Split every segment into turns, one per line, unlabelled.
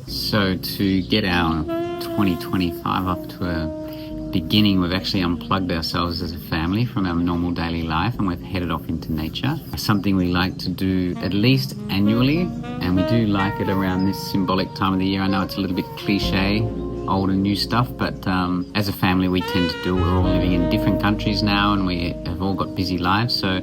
So to get our 2025 up to a beginning, we've actually unplugged ourselves as a family from our normal daily life and we've headed off into nature. Something we like to do at least annually, and we do like it around this symbolic time of the year. I know it's a little bit cliche, old and new stuff, but as a family we tend to do. We're all living in different countries now and we have all got busy lives, so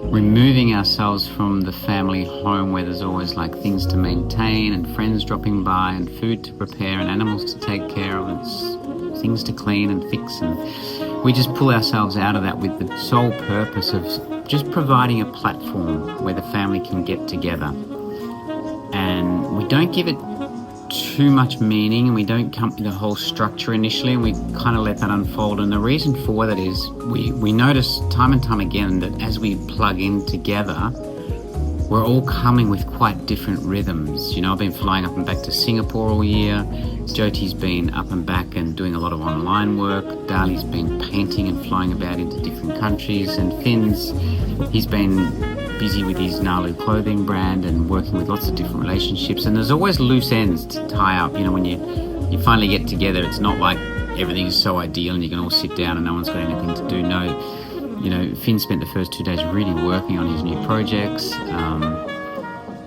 removing ourselves from the family home where there's always like things to maintain and friends dropping by and food to prepare and animals to take care of and things to clean and fix, and we just pull ourselves out of that with the sole purpose of just providing a platform where the family can get together. And we don't give it too much meaning and we don't come to the whole structure initially, and we kind of let that unfold. And the reason for that is we notice time and time again that as we plug in together, we're all coming with quite different rhythms. You know, I've been flying up and back to Singapore all year. Jyoti's been up and back and doing a lot of online work. Dali's been painting and flying about into different countries. And Finn's, he's been busy with his Nalu clothing brand and working with lots of different relationships. And there's always loose ends to tie up. You know, when you finally get together, it's not like everything's so ideal and you can all sit down and no one's got anything to do. No, you know, Finn spent the first 2 days really working on his new projects.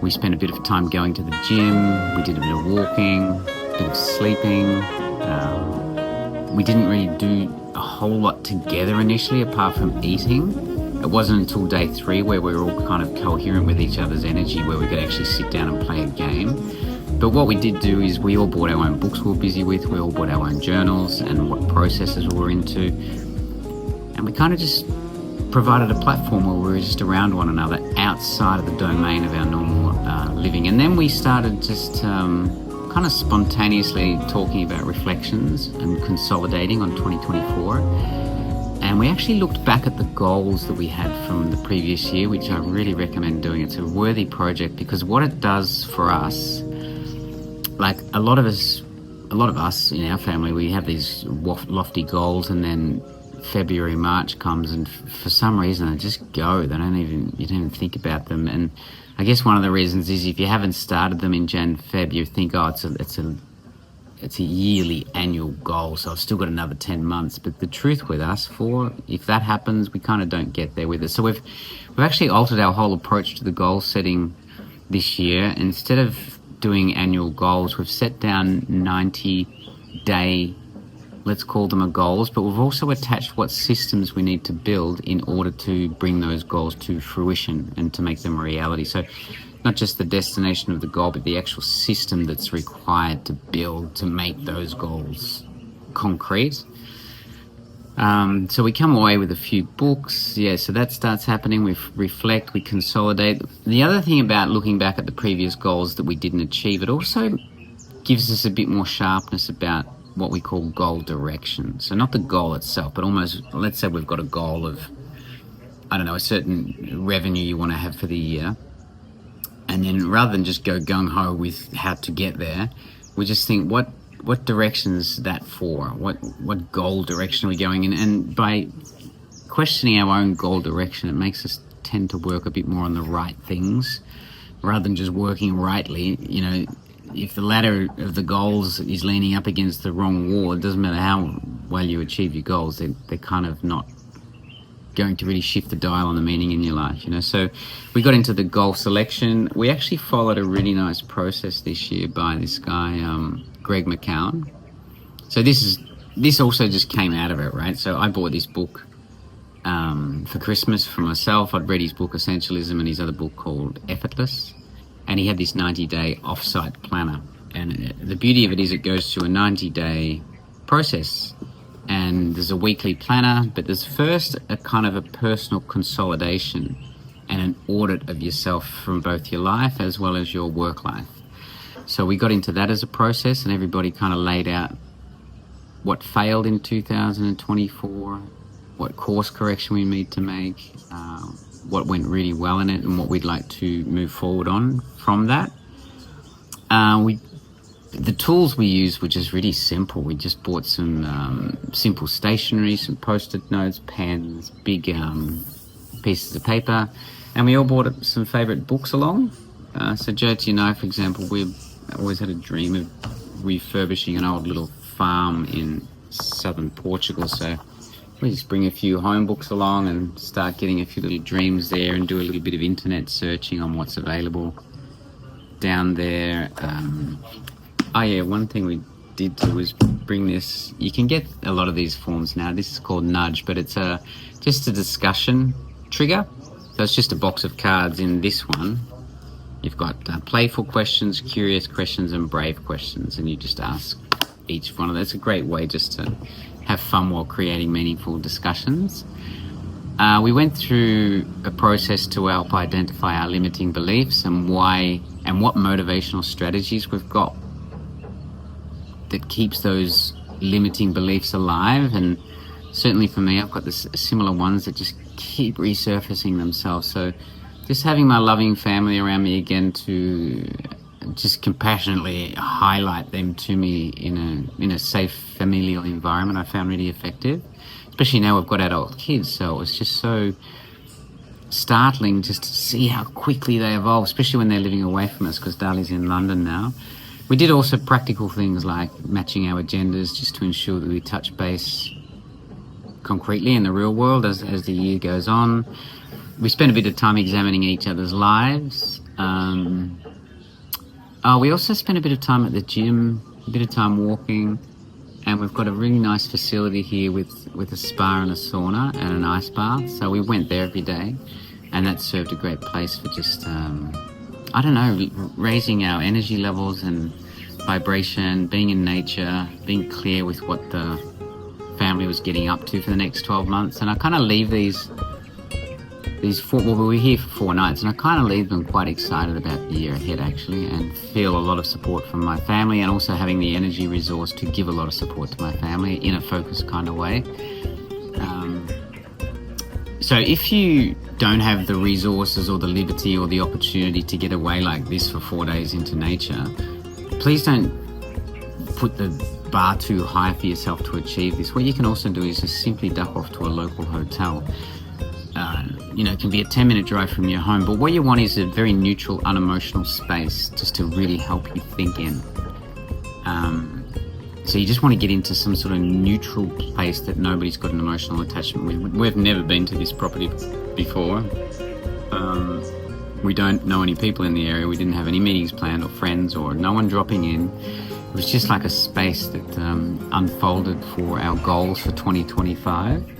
We spent a bit of time going to the gym. We did a bit of walking, a bit of sleeping. We didn't really do a whole lot together initially apart from eating. It wasn't until day 3 where we were all kind of coherent with each other's energy, where we could actually sit down and play a game. But what we did do is we all bought our own books we were busy with. We all bought our own journals and what processes we were into. And we kind of just provided a platform where we were just around one another outside of the domain of our normal living. And then we started just kind of spontaneously talking about reflections and consolidating on 2024. And we actually looked back at the goals that we had from the previous year, which I really recommend doing. It's a worthy project because what it does for us, like a lot of us in our family, we have these lofty goals, and then February, March comes, and for some reason they just go. You don't even think about them. And I guess one of the reasons is if you haven't started them in Jan, Feb, you think, oh, it's a yearly annual goal, so I've still got another 10 months. But the truth with us, if that happens, we kind of don't get there with it. So we've actually altered our whole approach to the goal setting this year. Instead of doing annual goals, we've set down 90-day, let's call them goals, but we've also attached what systems we need to build in order to bring those goals to fruition and to make them a reality. So not just the destination of the goal, but the actual system that's required to build to make those goals concrete. So we come away with a few books. Yeah, so that starts happening. We reflect, we consolidate. The other thing about looking back at the previous goals that we didn't achieve, it also gives us a bit more sharpness about what we call goal direction. So not the goal itself, but almost, let's say we've got a goal of, I don't know, a certain revenue you want to have for the year. And then rather than just go gung-ho with how to get there, we just think, what direction is that for? What goal direction are we going in? And by questioning our own goal direction, it makes us tend to work a bit more on the right things rather than just working rightly. You know, if the ladder of the goals is leaning up against the wrong wall, it doesn't matter how well you achieve your goals, they're kind of not going to really shift the dial on the meaning in your life, you know. So we got into the goal selection. We actually followed a really nice process this year by this guy, Greg McCowan. So this also just came out of it, right? So I bought this book for Christmas for myself. I'd read his book Essentialism and his other book called Effortless, and he had this 90-day offsite planner. And the beauty of it is it goes through a 90-day process, and there's a weekly planner, but there's first a kind of a personal consolidation and an audit of yourself from both your life as well as your work life. So we got into that as a process, and everybody kind of laid out what failed in 2024, what course correction we need to make, what went really well in it, and what we'd like to move forward on from that. The tools we used were just really simple. We just bought some simple stationery, some post-it notes, pens, big pieces of paper, and we all bought some favourite books along. So Jyoti and I, for example, we're always had a dream of refurbishing an old little farm in southern Portugal. So we just bring a few home books along and start getting a few little dreams there and do a little bit of internet searching on what's available down there. One thing we did do was bring this. You can get a lot of these forms now. This is called Nudge, but it's just a discussion trigger. So it's just a box of cards. In this one, you've got playful questions, curious questions, and brave questions, and you just ask each one of those. It's a great way just to have fun while creating meaningful discussions. We went through a process to help identify our limiting beliefs and why, and what motivational strategies we've got that keeps those limiting beliefs alive. And certainly for me, I've got this similar ones that just keep resurfacing themselves. So just having my loving family around me again to just compassionately highlight them to me in a safe familial environment, I found really effective. Especially now we've got adult kids, so it was just so startling just to see how quickly they evolve, especially when they're living away from us, because Dali's in London now. We did also practical things like matching our agendas just to ensure that we touch base concretely in the real world as the year goes on. We spent a bit of time examining each other's lives. We also spent a bit of time at the gym, a bit of time walking, and we've got a really nice facility here with a spa and a sauna and an ice bath. So we went there every day, and that served a great place for just, raising our energy levels and vibration, being in nature, being clear with what the family was getting up to for the next 12 months. And I kind of leave we were here for 4 nights, and I kind of leave them quite excited about the year ahead, actually, and feel a lot of support from my family, and also having the energy resource to give a lot of support to my family in a focused kind of way. So if you don't have the resources or the liberty or the opportunity to get away like this for 4 days into nature, please don't put the bar too high for yourself to achieve this. What you can also do is just simply duck off to a local hotel. It can be a 10-minute drive from your home, but what you want is a very neutral, unemotional space just to really help you think in. So you just want to get into some sort of neutral place that nobody's got an emotional attachment with. We've never been to this property before. We don't know any people in the area. We didn't have any meetings planned or friends or no one dropping in. It was just like a space that unfolded for our goals for 2025.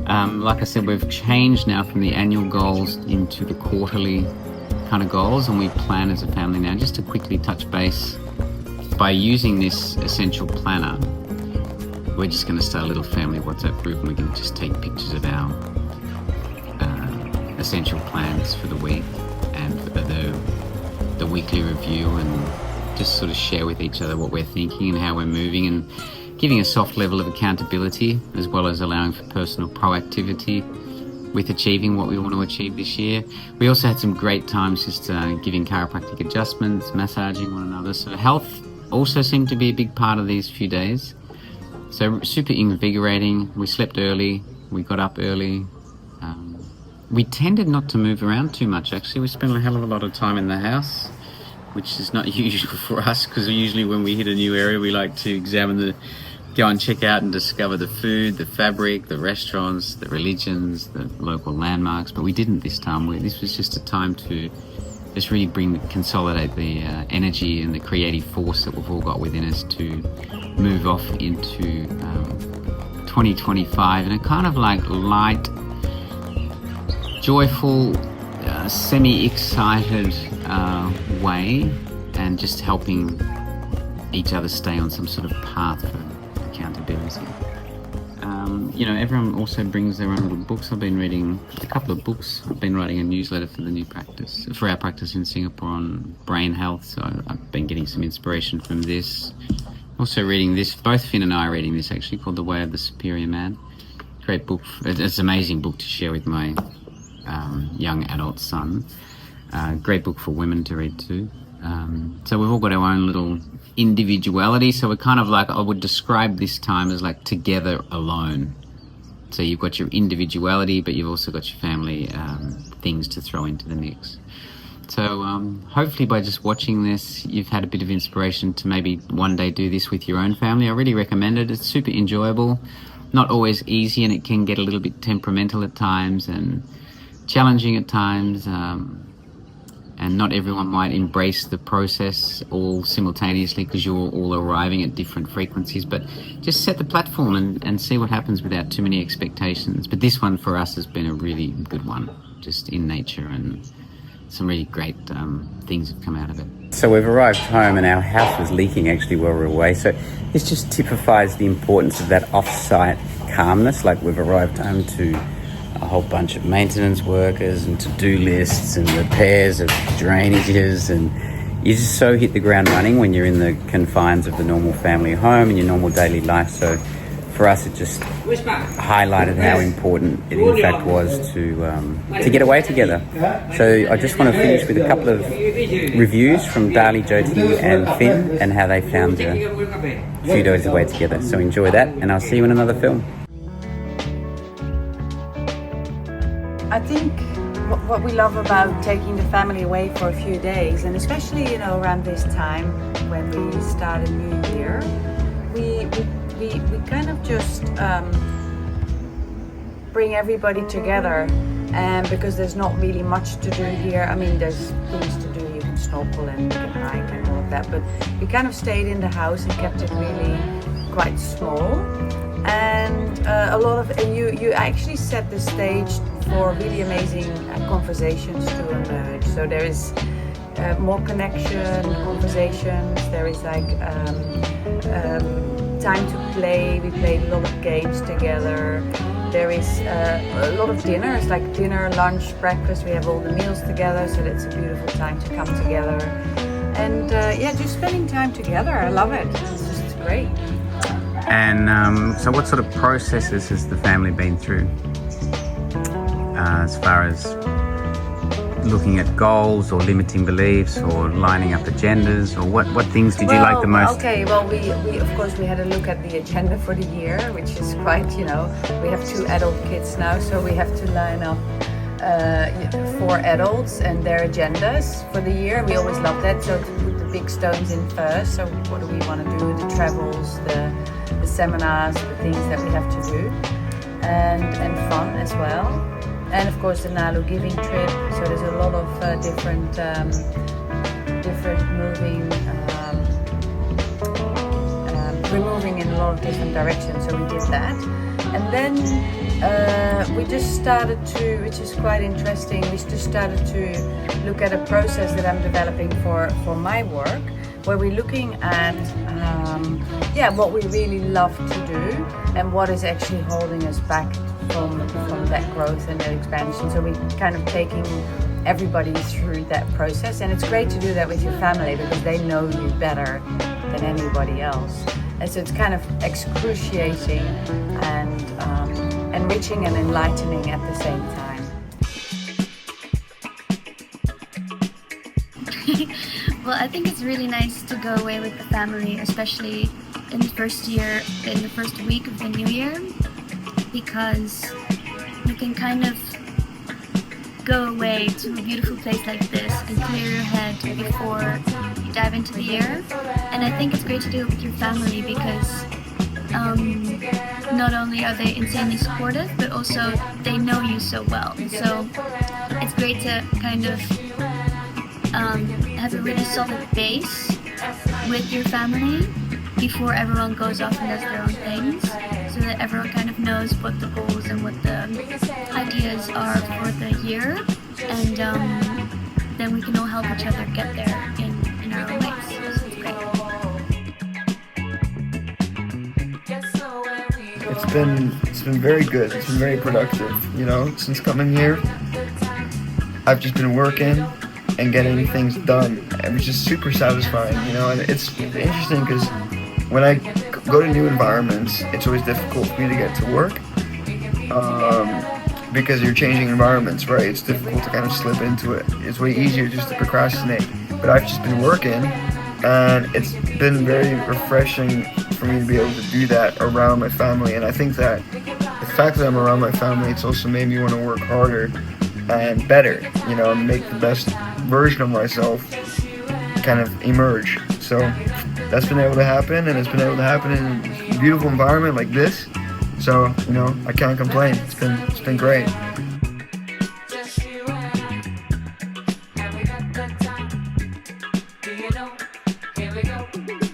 Like I said, we've changed now from the annual goals into the quarterly kind of goals, and we plan as a family now just to quickly touch base. By using this essential planner, we're just going to start a little family WhatsApp group, and we can just take pictures of our essential plans for the week and for the weekly review, and just sort of share with each other what we're thinking and how we're moving, and giving a soft level of accountability, as well as allowing for personal proactivity with achieving what we want to achieve this year. We also had some great times just giving chiropractic adjustments, massaging one another. So health also seemed to be a big part of these few days. So super invigorating. We slept early, we got up early. We tended not to move around too much, actually. We spent a hell of a lot of time in the house, which is not usual for us, because usually when we hit a new area, we like to go and check out and discover the food, the fabric, the restaurants, the religions, the local landmarks. But we didn't this time. This was just a time to just really consolidate the energy and the creative force that we've all got within us to move off into 2025 in a kind of like light, joyful, semi-excited way, and just helping each other stay on some sort of path for accountability. Everyone also brings their own little books. I've been reading a couple of books. I've been writing a newsletter for our practice in Singapore on brain health, so I've been getting some inspiration from this. Also reading this, both Finn and I are reading this actually, called The Way of the Superior Man. Great book. It's an amazing book to share with my young adult son. Great book for women to read too. So we've all got our own little individuality, so we're kind of like, I would describe this time as like together alone. So you've got your individuality, but you've also got your family things to throw into the mix. So hopefully by just watching this, you've had a bit of inspiration to maybe one day do this with your own family. I really recommend it. It's super enjoyable, not always easy, and it can get a little bit temperamental at times and challenging at times. And not everyone might embrace the process all simultaneously because you're all arriving at different frequencies. But just set the platform and see what happens without too many expectations. But this one for us has been a really good one, just in nature, and some really great things have come out of it. So we've arrived home and our house was leaking actually while we were away. So this just typifies the importance of that off-site calmness. Like, we've arrived home to a whole bunch of maintenance workers and to-do lists and repairs of drainages, and you just so hit the ground running when you're in the confines of the normal family home and your normal daily life. So for us, it just highlighted how important it in fact was to get away together. So I just want to finish with a couple of reviews from Dali, Jyoti and Finn, and how they found a few days away together. So enjoy that, and I'll see you in another film.
I think what we love about taking the family away for a few days, and especially around this time when we start a new year, we kind of just bring everybody together, and because there's not really much to do here. I mean, there's things to do. You can snorkel and you can hike and all of that, but we kind of stayed in the house and kept it really quite small. And you actually set the stage for really amazing conversations to emerge. So there is more connection, conversations. There is like time to play. We played a lot of games together. There is a lot of dinners, like dinner, lunch, breakfast. We have all the meals together, so that's a beautiful time to come together. And just spending time together. I love it. It's just great.
And so what sort of processes has the family been through as far as looking at goals or limiting beliefs or lining up agendas, or what things did you like the most?
Okay, well, we of course we had a look at the agenda for the year, which is quite, we have 2 adult kids now, so we have to line up 4 adults and their agendas for the year. We always love that, so to put the big stones in first. So what do we want to do? The travels, the seminars, the things that we have to do, and fun as well. And of course the Nalu giving trip. So there's a lot of different moving, we're moving in a lot of different directions. So we did that, and then we just started to, which is quite interesting. We just started to look at a process that I'm developing for my work, where we're looking at what we really love to do and what is actually holding us back from that growth and that expansion. So we're kind of taking everybody through that process, and it's great to do that with your family because they know you better than anybody else. And so it's kind of excruciating and enriching and enlightening at the same time.
Well, I think it's really nice to go away with the family, especially in the first week of the new year, because you can kind of go away to a beautiful place like this and clear your head before you dive into the year. And I think it's great to do it with your family because not only are they insanely supportive, but also they know you so well. So it's great to kind of have a really solid base with your family before everyone goes off and does their own things, so that everyone kind of knows what the goals and what the ideas are for the year, and then we can all help each other get there in our own ways. So it's great.
It's been very good. It's been very productive. Since coming here, I've just been working and getting things done. It was just super satisfying, and it's interesting because when I go to new environments, it's always difficult for me to get to work because you're changing environments, right? It's difficult to kind of slip into it. It's way easier just to procrastinate. But I've just been working, and it's been very refreshing for me to be able to do that around my family. And I think that the fact that I'm around my family, it's also made me want to work harder and better, and make the best version of myself kind of emerge. So that's been able to happen, and it's been able to happen in a beautiful environment like this. So, you know, I can't complain. It's been great.
Here we go.